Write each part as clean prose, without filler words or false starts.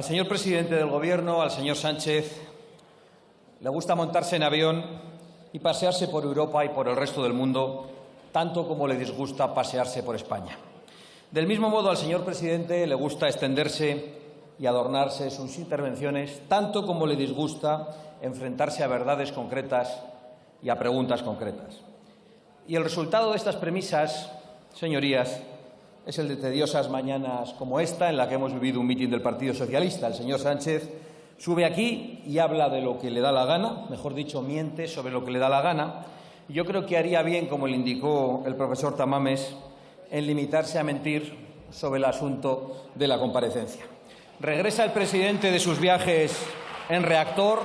Al señor presidente del Gobierno, al señor Sánchez, le gusta montarse en avión y pasearse por Europa y por el resto del mundo, tanto como le disgusta pasearse por España. Del mismo modo, al señor presidente le gusta extenderse y adornarse sus intervenciones, tanto como le disgusta enfrentarse a verdades concretas y a preguntas concretas. Y el resultado de estas premisas, señorías, es el de tediosas mañanas como esta, en la que hemos vivido un mitin del Partido Socialista. El señor Sánchez sube aquí y habla de lo que le da la gana, mejor dicho, miente sobre lo que le da la gana. Y yo creo que haría bien, como le indicó el profesor Tamames, en limitarse a mentir sobre el asunto de la comparecencia. Regresa el presidente de sus viajes en reactor,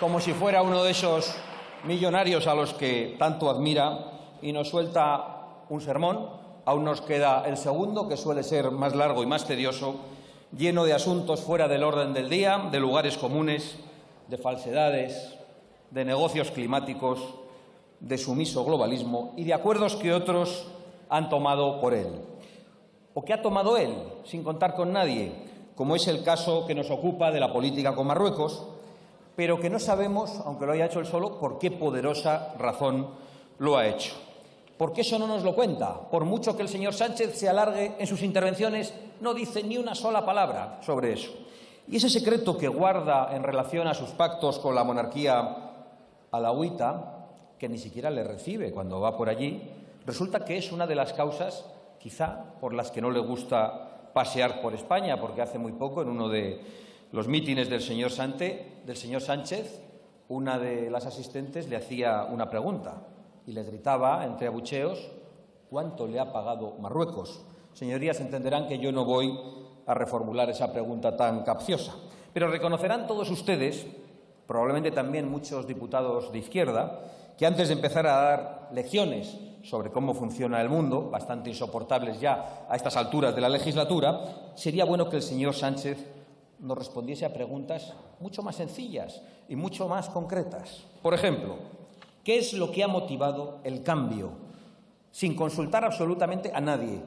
como si fuera uno de esos millonarios a los que tanto admira, y nos suelta un sermón. Aún nos queda el segundo, que suele ser más largo y más tedioso, lleno de asuntos fuera del orden del día, de lugares comunes, de falsedades, de negocios climáticos, de sumiso globalismo y de acuerdos que otros han tomado por él. O que ha tomado él, sin contar con nadie, como es el caso que nos ocupa de la política con Marruecos, pero que no sabemos, aunque lo haya hecho él solo, por qué poderosa razón lo ha hecho. Porque eso no nos lo cuenta. Por mucho que el señor Sánchez se alargue en sus intervenciones, no dice ni una sola palabra sobre eso. Y ese secreto que guarda en relación a sus pactos con la monarquía alauita, que ni siquiera le recibe cuando va por allí, resulta que es una de las causas, quizá, por las que no le gusta pasear por España, porque hace muy poco, en uno de los mítines del señor Sánchez, una de las asistentes le hacía una pregunta y le gritaba, entre abucheos, ¿cuánto le ha pagado Marruecos? Señorías, entenderán que yo no voy a reformular esa pregunta tan capciosa. Pero reconocerán todos ustedes, probablemente también muchos diputados de izquierda, que antes de empezar a dar lecciones sobre cómo funciona el mundo, bastante insoportables ya a estas alturas de la legislatura, sería bueno que el señor Sánchez nos respondiese a preguntas mucho más sencillas y mucho más concretas. Por ejemplo, ¿qué es lo que ha motivado el cambio, sin consultar absolutamente a nadie,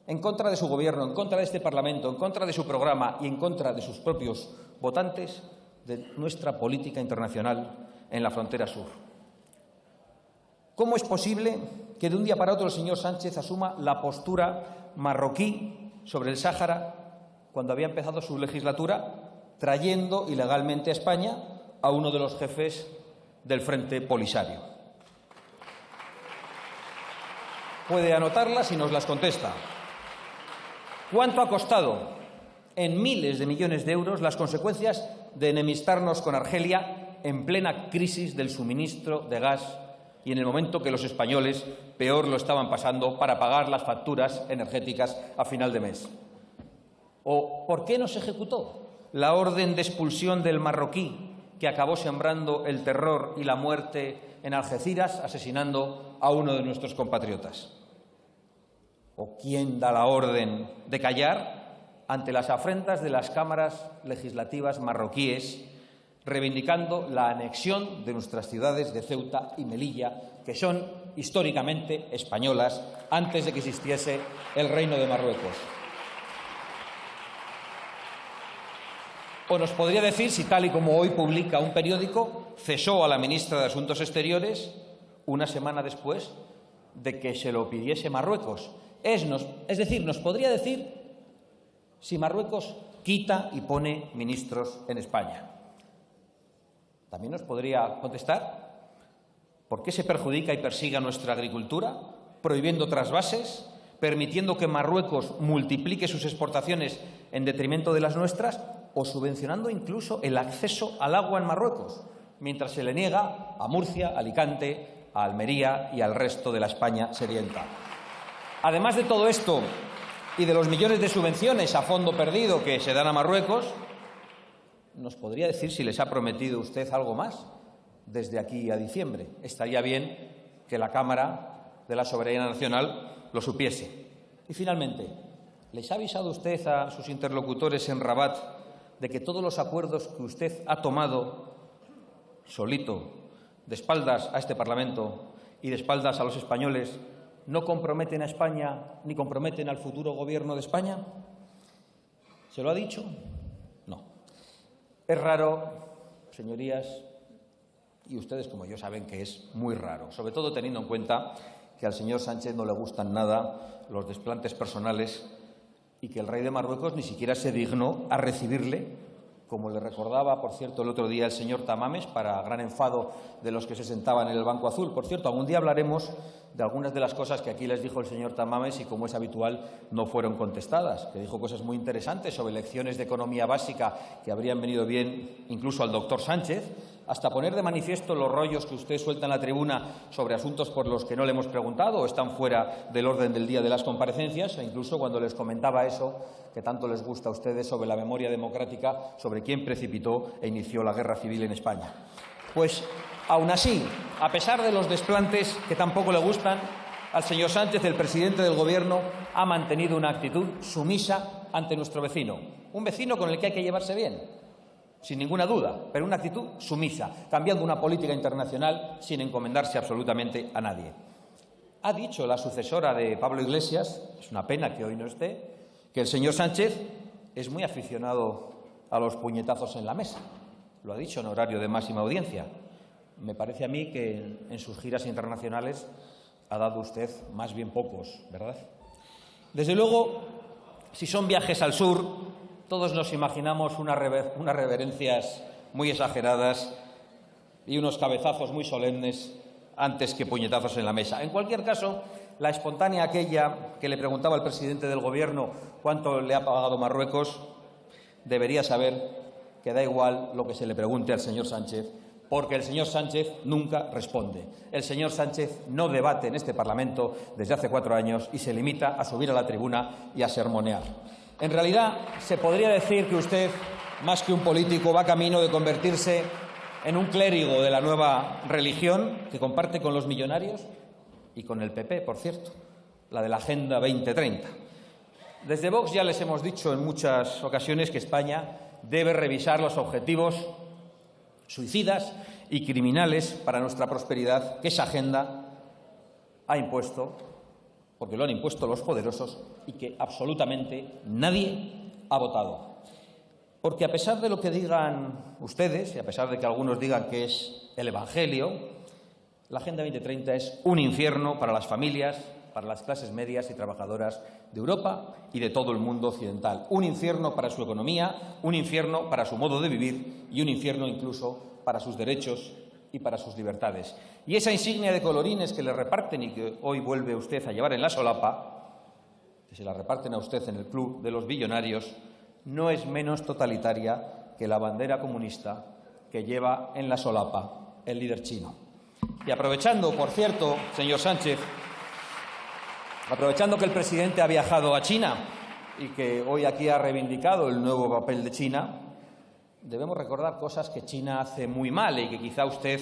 en contra de su Gobierno, en contra de este Parlamento, en contra de su programa y en contra de sus propios votantes, de nuestra política internacional en la frontera sur? ¿Cómo es posible que de un día para otro el señor Sánchez asuma la postura marroquí sobre el Sáhara cuando había empezado su legislatura, trayendo ilegalmente a España a uno de los jefes del Frente Polisario? Puede anotarlas y nos las contesta. ¿Cuánto ha costado en miles de millones de euros las consecuencias de enemistarnos con Argelia en plena crisis del suministro de gas y en el momento que los españoles peor lo estaban pasando para pagar las facturas energéticas a final de mes? ¿O por qué no se ejecutó la orden de expulsión del marroquí que acabó sembrando el terror y la muerte en Algeciras, asesinando a uno de nuestros compatriotas? ¿O quién da la orden de callar ante las afrentas de las cámaras legislativas marroquíes, reivindicando la anexión de nuestras ciudades de Ceuta y Melilla, que son históricamente españolas antes de que existiese el Reino de Marruecos? O nos podría decir si, tal y como hoy publica un periódico, cesó a la ministra de Asuntos Exteriores una semana después de que se lo pidiese Marruecos. Es decir, nos podría decir si Marruecos quita y pone ministros en España. También nos podría contestar por qué se perjudica y persigue a nuestra agricultura, prohibiendo trasvases, permitiendo que Marruecos multiplique sus exportaciones en detrimento de las nuestras, o subvencionando incluso el acceso al agua en Marruecos, mientras se le niega a Murcia, Alicante, a Almería y al resto de la España sedienta. Además de todo esto y de los millones de subvenciones a fondo perdido que se dan a Marruecos, ¿nos podría decir si les ha prometido usted algo más desde aquí a diciembre? Estaría bien que la Cámara de la Soberanía Nacional lo supiese. Y finalmente, ¿les ha avisado usted a sus interlocutores en Rabat de que todos los acuerdos que usted ha tomado solito, de espaldas a este Parlamento y de espaldas a los españoles, no comprometen a España ni comprometen al futuro Gobierno de España? ¿Se lo ha dicho? No. Es raro, señorías, y ustedes como yo saben que es muy raro, sobre todo teniendo en cuenta que al señor Sánchez no le gustan nada los desplantes personales y que el rey de Marruecos ni siquiera se dignó a recibirle, como le recordaba, por cierto, el otro día el señor Tamames, para gran enfado de los que se sentaban en el banco azul. Por cierto, algún día hablaremos de algunas de las cosas que aquí les dijo el señor Tamames y, como es habitual, no fueron contestadas, que dijo cosas muy interesantes sobre lecciones de economía básica que habrían venido bien incluso al doctor Sánchez, hasta poner de manifiesto los rollos que usted suelta en la tribuna sobre asuntos por los que no le hemos preguntado o están fuera del orden del día de las comparecencias, e incluso cuando les comentaba eso que tanto les gusta a ustedes sobre la memoria democrática, sobre quién precipitó e inició la guerra civil en España. Pues, aún así, a pesar de los desplantes que tampoco le gustan, al señor Sánchez, el presidente del Gobierno, ha mantenido una actitud sumisa ante nuestro vecino, un vecino con el que hay que llevarse bien, sin ninguna duda, pero una actitud sumisa, cambiando una política internacional sin encomendarse absolutamente a nadie. Ha dicho la sucesora de Pablo Iglesias, es una pena que hoy no esté, que el señor Sánchez es muy aficionado a los puñetazos en la mesa. Lo ha dicho en horario de máxima audiencia. Me parece a mí que en sus giras internacionales ha dado usted más bien pocos, ¿verdad? Desde luego, si son viajes al sur, todos nos imaginamos unas reverencias muy exageradas y unos cabezazos muy solemnes antes que puñetazos en la mesa. En cualquier caso, la espontánea aquella que le preguntaba al presidente del Gobierno cuánto le ha pagado Marruecos, debería saber que da igual lo que se le pregunte al señor Sánchez, porque el señor Sánchez nunca responde. El señor Sánchez no debate en este Parlamento desde hace 4 años y se limita a subir a la tribuna y a sermonear. En realidad, se podría decir que usted, más que un político, va camino de convertirse en un clérigo de la nueva religión que comparte con los millonarios y con el PP, por cierto, la de la Agenda 2030. Desde Vox ya les hemos dicho en muchas ocasiones que España debe revisar los objetivos suicidas y criminales para nuestra prosperidad que esa agenda ha impuesto, porque lo han impuesto los poderosos y que absolutamente nadie ha votado. Porque a pesar de lo que digan ustedes y a pesar de que algunos digan que es el Evangelio, la Agenda 2030 es un infierno para las familias, para las clases medias y trabajadoras de Europa y de todo el mundo occidental. Un infierno para su economía, un infierno para su modo de vivir y un infierno incluso para sus derechos y para sus libertades. Y esa insignia de colorines que le reparten y que hoy vuelve usted a llevar en la solapa, que se la reparten a usted en el club de los billonarios, no es menos totalitaria que la bandera comunista que lleva en la solapa el líder chino. Y aprovechando, por cierto, señor Sánchez, aprovechando que el presidente ha viajado a China y que hoy aquí ha reivindicado el nuevo papel de China, debemos recordar cosas que China hace muy mal y que quizá usted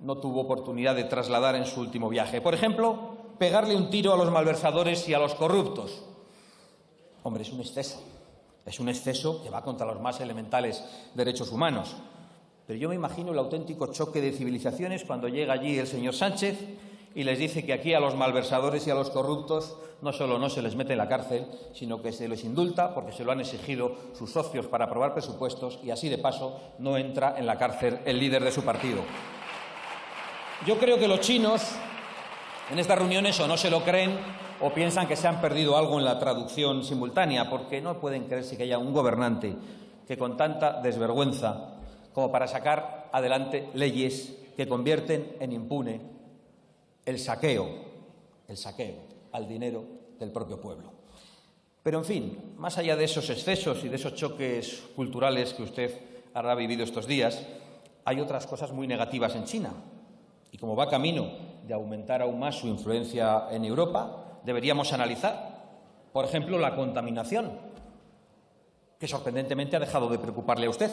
no tuvo oportunidad de trasladar en su último viaje. Por ejemplo, pegarle un tiro a los malversadores y a los corruptos. Hombre, es un exceso. Es un exceso que va contra los más elementales derechos humanos. Pero yo me imagino el auténtico choque de civilizaciones cuando llega allí el señor Sánchez y les dice que aquí a los malversadores y a los corruptos no solo no se les mete en la cárcel, sino que se les indulta porque se lo han exigido sus socios para aprobar presupuestos y así de paso no entra en la cárcel el líder de su partido. Yo creo que los chinos en estas reuniones o no se lo creen o piensan que se han perdido algo en la traducción simultánea, porque no pueden creerse que haya un gobernante que con tanta desvergüenza como para sacar adelante leyes que convierten en impune el saqueo al dinero del propio pueblo. Pero, en fin, más allá de esos excesos y de esos choques culturales que usted habrá vivido estos días, hay otras cosas muy negativas en China. Y como va camino de aumentar aún más su influencia en Europa, deberíamos analizar, por ejemplo, la contaminación, que sorprendentemente ha dejado de preocuparle a usted.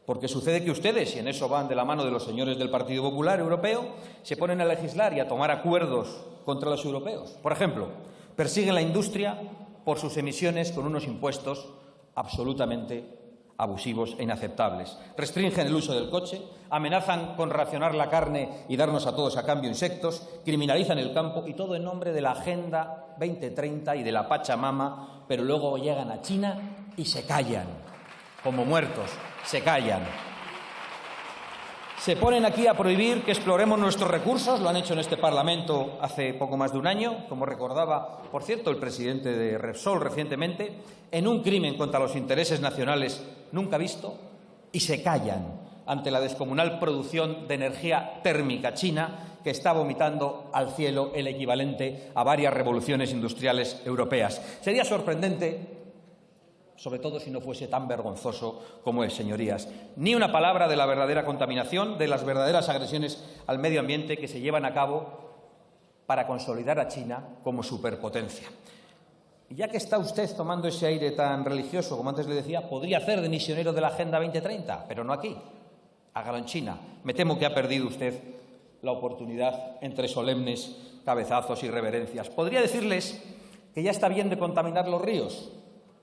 Porque sucede que ustedes, y en eso van de la mano de los señores del Partido Popular Europeo, se ponen a legislar y a tomar acuerdos contra los europeos. Por ejemplo, persiguen la industria por sus emisiones con unos impuestos absolutamente abusivos e inaceptables. Restringen el uso del coche, amenazan con racionar la carne y darnos a todos a cambio insectos, criminalizan el campo y todo en nombre de la Agenda 2030 y de la Pachamama, pero luego llegan a China y se callan. como muertos, se callan. Se ponen aquí a prohibir que exploremos nuestros recursos, lo han hecho en este Parlamento hace poco más de un año, como recordaba, por cierto, el presidente de Repsol recientemente, en un crimen contra los intereses nacionales nunca visto, y se callan ante la descomunal producción de energía térmica china que está vomitando al cielo el equivalente a varias revoluciones industriales europeas. Sería sorprendente, sobre todo si no fuese tan vergonzoso como es, señorías. Ni una palabra de la verdadera contaminación, de las verdaderas agresiones al medio ambiente que se llevan a cabo para consolidar a China como superpotencia. Y ya que está usted tomando ese aire tan religioso, como antes le decía, podría hacer de misionero de la Agenda 2030, pero no aquí. Hágalo en China. Me temo que ha perdido usted la oportunidad entre solemnes cabezazos y reverencias. Podría decirles que ya está bien de contaminar los ríos,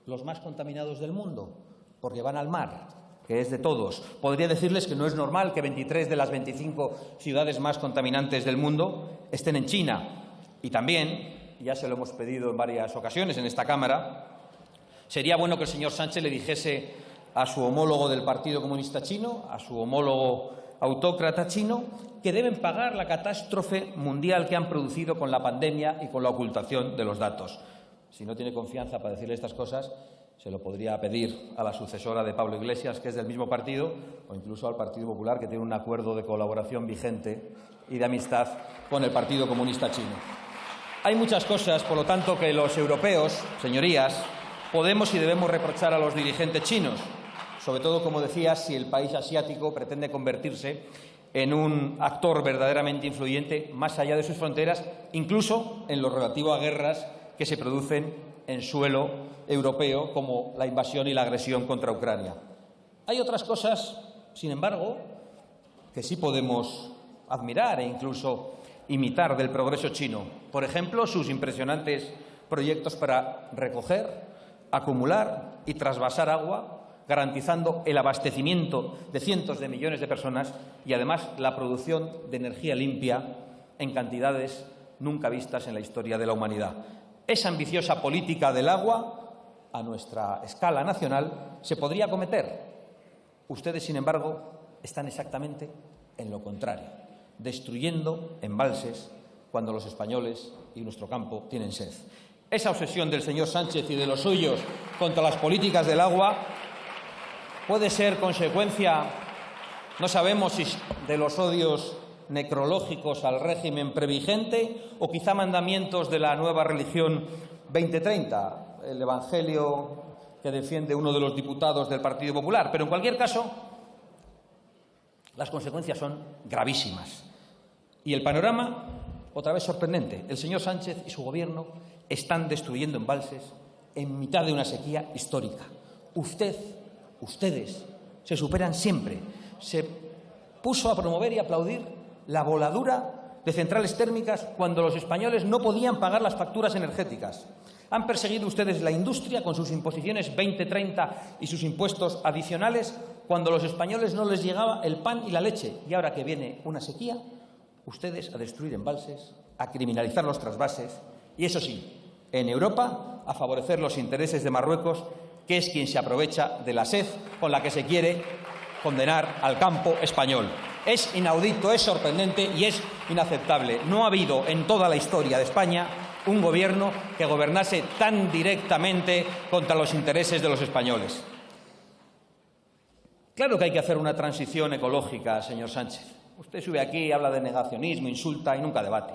los más contaminados del mundo, porque van al mar, que es de todos. Podría decirles que no es normal que 23 de las 25 ciudades más contaminantes del mundo estén en China. Y también, ya se lo hemos pedido en varias ocasiones en esta Cámara, sería bueno que el señor Sánchez le dijese a su homólogo del Partido Comunista Chino, a su homólogo autócrata chino, que deben pagar la catástrofe mundial que han producido con la pandemia y con la ocultación de los datos. Si no tiene confianza para decirle estas cosas, se lo podría pedir a la sucesora de Pablo Iglesias, que es del mismo partido, o incluso al Partido Popular, que tiene un acuerdo de colaboración vigente y de amistad con el Partido Comunista Chino. Hay muchas cosas, por lo tanto, que los europeos, señorías, podemos y debemos reprochar a los dirigentes chinos, sobre todo, como decía, si el país asiático pretende convertirse en un actor verdaderamente influyente más allá de sus fronteras, incluso en lo relativo a guerras que se producen en suelo europeo, como la invasión y la agresión contra Ucrania. Hay otras cosas, sin embargo, que sí podemos admirar e incluso imitar del progreso chino. Por ejemplo, sus impresionantes proyectos para recoger, acumular y trasvasar agua, garantizando el abastecimiento de cientos de millones de personas y, además, la producción de energía limpia en cantidades nunca vistas en la historia de la humanidad. Esa ambiciosa política del agua, a nuestra escala nacional, se podría acometer. Ustedes, sin embargo, están exactamente en lo contrario, destruyendo embalses cuando los españoles y nuestro campo tienen sed. Esa obsesión del señor Sánchez y de los suyos contra las políticas del agua puede ser consecuencia, no sabemos si de los odios necrológicos al régimen previgente o quizá mandamientos de la nueva religión 2030, el evangelio que defiende uno de los diputados del Partido Popular. Pero, en cualquier caso, las consecuencias son gravísimas. Y el panorama, otra vez sorprendente. El señor Sánchez y su Gobierno están destruyendo embalses en mitad de una sequía histórica. Ustedes se superan siempre. Se puso a promover y aplaudir la voladura de centrales térmicas cuando los españoles no podían pagar las facturas energéticas. Han perseguido ustedes la industria con sus imposiciones 2030 y sus impuestos adicionales cuando a los españoles no les llegaba el pan y la leche. Y ahora que viene una sequía, ustedes a destruir embalses, a criminalizar los trasvases y, eso sí, en Europa a favorecer los intereses de Marruecos, que es quien se aprovecha de la sed con la que se quiere condenar al campo español. Es inaudito, es sorprendente y es inaceptable. No ha habido en toda la historia de España un gobierno que gobernase tan directamente contra los intereses de los españoles. Claro que hay que hacer una transición ecológica, señor Sánchez. Usted sube aquí, habla de negacionismo, insulta y nunca debate.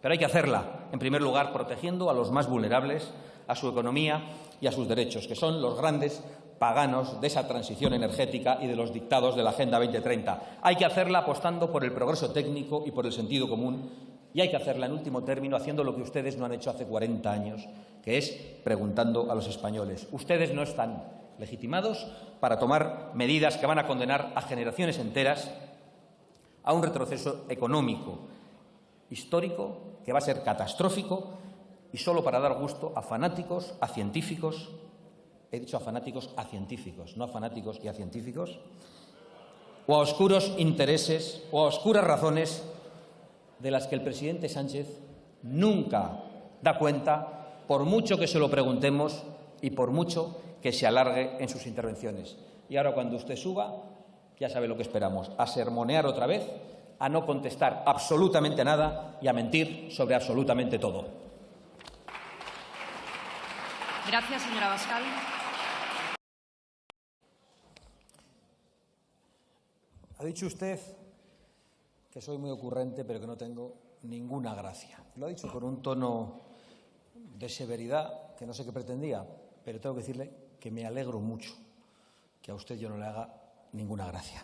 Pero hay que hacerla, en primer lugar, protegiendo a los más vulnerables, a su economía y a sus derechos, que son los grandes paganos de esa transición energética y de los dictados de la Agenda 2030. Hay que hacerla apostando por el progreso técnico y por el sentido común, y hay que hacerla, en último término, haciendo lo que ustedes no han hecho hace 40 años, que es preguntando a los españoles. Ustedes no están legitimados para tomar medidas que van a condenar a generaciones enteras a un retroceso económico, histórico, que va a ser catastrófico, y solo para dar gusto a fanáticos, a científicos. He dicho a fanáticos, a científicos, no a fanáticos y a científicos, o a oscuros intereses o a oscuras razones de las que el presidente Sánchez nunca da cuenta, por mucho que se lo preguntemos y por mucho que se alargue en sus intervenciones. Y ahora cuando usted suba, ya sabe lo que esperamos, a sermonear otra vez, a no contestar absolutamente nada y a mentir sobre absolutamente todo. Gracias, señora Abascal. Ha dicho usted que soy muy ocurrente, pero que no tengo ninguna gracia. Lo ha dicho con un tono de severidad que no sé qué pretendía, pero tengo que decirle que me alegro mucho que a usted yo no le haga ninguna gracia.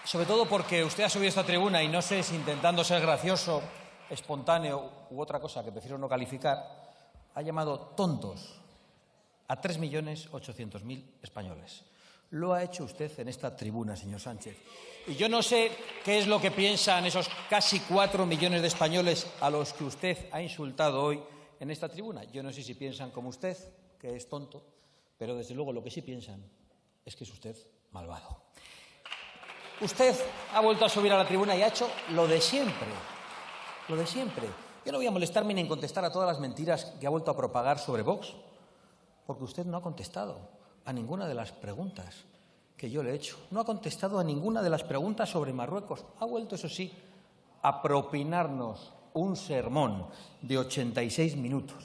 Sobre todo porque usted ha subido a esta tribuna y no sé si intentando ser gracioso, espontáneo u otra cosa que prefiero no calificar, ha llamado tontos a 3.800.000 españoles. Lo ha hecho usted en esta tribuna, señor Sánchez. Y yo no sé qué es lo que piensan esos casi 4 millones de españoles a los que usted ha insultado hoy en esta tribuna. Yo no sé si piensan como usted, que es tonto, pero desde luego lo que sí piensan es que es usted malvado. Usted ha vuelto a subir a la tribuna y ha hecho lo de siempre. Lo de siempre. Yo no voy a molestarme ni en contestar a todas las mentiras que ha vuelto a propagar sobre Vox, porque usted no ha contestado a ninguna de las preguntas que yo le he hecho. No ha contestado a ninguna de las preguntas sobre Marruecos. Ha vuelto, eso sí, a propinarnos un sermón de 86 minutos,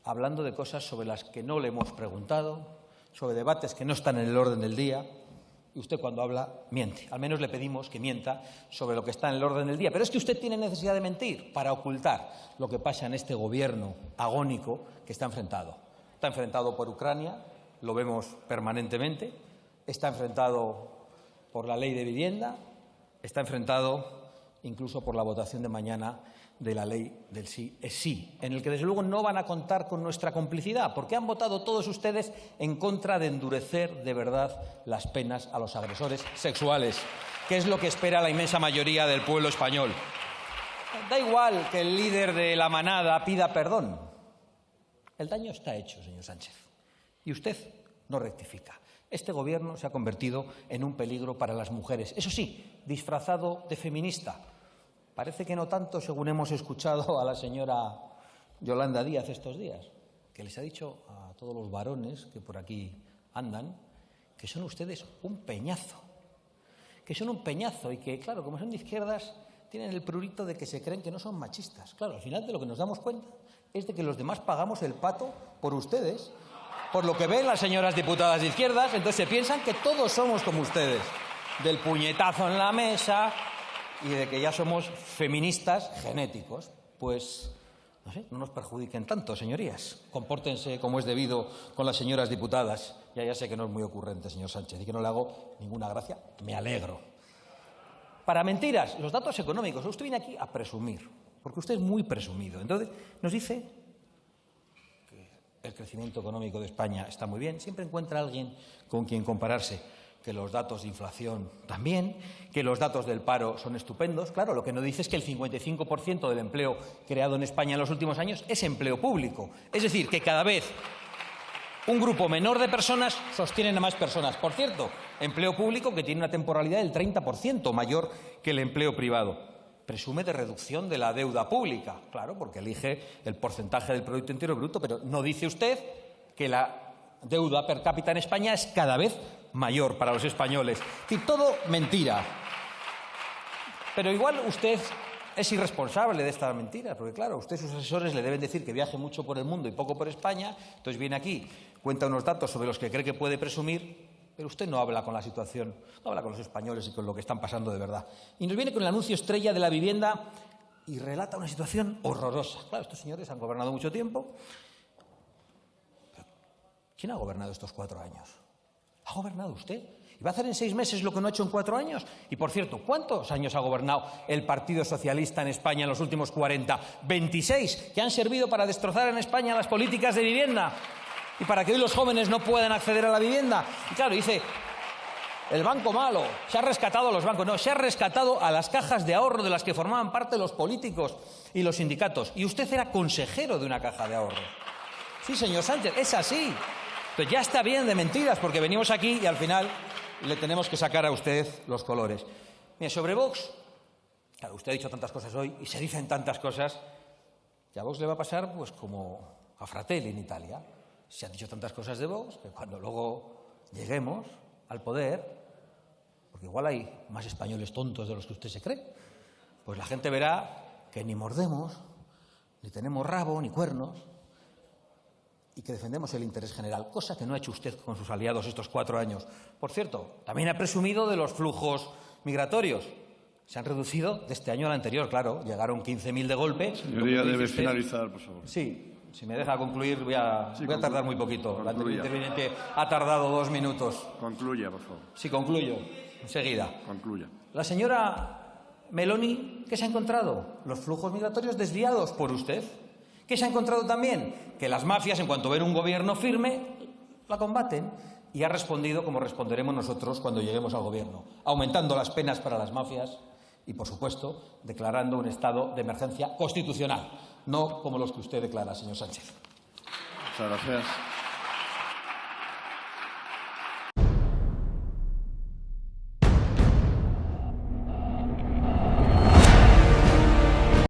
hablando de cosas sobre las que no le hemos preguntado, sobre debates que no están en el orden del día. Y usted cuando habla miente. Al menos le pedimos que mienta sobre lo que está en el orden del día. Pero es que usted tiene necesidad de mentir para ocultar lo que pasa en este gobierno agónico que está enfrentado. Está enfrentado por Ucrania, lo vemos permanentemente. Está enfrentado por la ley de vivienda. Está enfrentado incluso por la votación de mañana de la ley del sí es sí, en el que desde luego no van a contar con nuestra complicidad, porque han votado todos ustedes en contra de endurecer de verdad las penas a los agresores sexuales, que es lo que espera la inmensa mayoría del pueblo español. Da igual que el líder de la manada pida perdón. El daño está hecho, señor Sánchez, y usted no rectifica. Este gobierno se ha convertido en un peligro para las mujeres, eso sí, disfrazado de feminista. Parece que no tanto, según hemos escuchado a la señora Yolanda Díaz estos días, que les ha dicho a todos los varones que por aquí andan que son ustedes un peñazo, y que, claro, como son de izquierdas, tienen el prurito de que se creen que no son machistas. Claro, al final de lo que nos damos cuenta es de que los demás pagamos el pato por ustedes, por lo que ven las señoras diputadas de izquierdas, entonces se piensan que todos somos como ustedes, del puñetazo en la mesa y de que ya somos feministas genéticos. Pues, no sé, no nos perjudiquen tanto, señorías. Compórtense como es debido con las señoras diputadas. Ya sé que no es muy ocurrente, señor Sánchez, y que no le hago ninguna gracia. Me alegro. Para mentiras, los datos económicos. Usted viene aquí a presumir, porque usted es muy presumido. Entonces, nos dice que el crecimiento económico de España está muy bien. Siempre encuentra a alguien con quien compararse. Que los datos de inflación también, que los datos del paro son estupendos. Claro, lo que no dice es que el 55% del empleo creado en España en los últimos años es empleo público. Es decir, que cada vez un grupo menor de personas sostienen a más personas. Por cierto, empleo público que tiene una temporalidad del 30% mayor que el empleo privado. Presume de reducción de la deuda pública, claro, porque elige el porcentaje del Producto Interior Bruto, pero no dice usted que la deuda per cápita en España es cada vez mayor para los españoles. Y todo mentira. Pero igual usted es irresponsable de estas mentiras, porque claro, usted y sus asesores le deben decir que viaje mucho por el mundo y poco por España, entonces viene aquí, cuenta unos datos sobre los que cree que puede presumir, pero usted no habla con la situación, no habla con los españoles y con lo que están pasando de verdad. Y nos viene con el anuncio estrella de la vivienda y relata una situación horrorosa. Claro, estos señores han gobernado mucho tiempo. ¿Quién ha gobernado estos 4 años? ¿Ha gobernado usted? ¿Y va a hacer en 6 meses lo que no ha hecho en 4 años? Y, por cierto, ¿cuántos años ha gobernado el Partido Socialista en España en los últimos 40? 26, que han servido para destrozar en España las políticas de vivienda y para que hoy los jóvenes no puedan acceder a la vivienda. Y claro, dice, el banco malo, se ha rescatado a los bancos. No, se ha rescatado a las cajas de ahorro de las que formaban parte los políticos y los sindicatos. Y usted era consejero de una caja de ahorro. Sí, señor Sánchez, es así. Entonces ya está bien de mentiras, porque venimos aquí y al final le tenemos que sacar a usted los colores. Mire, sobre Vox, claro, usted ha dicho tantas cosas hoy y se dicen tantas cosas, que a Vox le va a pasar pues como a Fratelli en Italia. Se han dicho tantas cosas de Vox que cuando luego lleguemos al poder, porque igual hay más españoles tontos de los que usted se cree, pues la gente verá que ni mordemos, ni tenemos rabo, ni cuernos, y que defendemos el interés general, cosa que no ha hecho usted con sus aliados estos 4 años. Por cierto, también ha presumido de los flujos migratorios. Se han reducido de este año al anterior, claro, llegaron 15.000 de golpe. Señoría, debe finalizar, por favor. Sí, si me deja concluir, voy a tardar muy poquito. La anterior Concluya. interviniente ha tardado 2 minutos. Concluya, por favor. Sí, concluyo, enseguida. Concluya. La señora Meloni, ¿qué se ha encontrado? Los flujos migratorios desviados por usted. ¿Qué se ha encontrado también? Que las mafias, en cuanto ven un gobierno firme, la combaten. Y ha respondido como responderemos nosotros cuando lleguemos al gobierno, aumentando las penas para las mafias y, por supuesto, declarando un estado de emergencia constitucional, no como los que usted declara, señor Sánchez. Muchas gracias.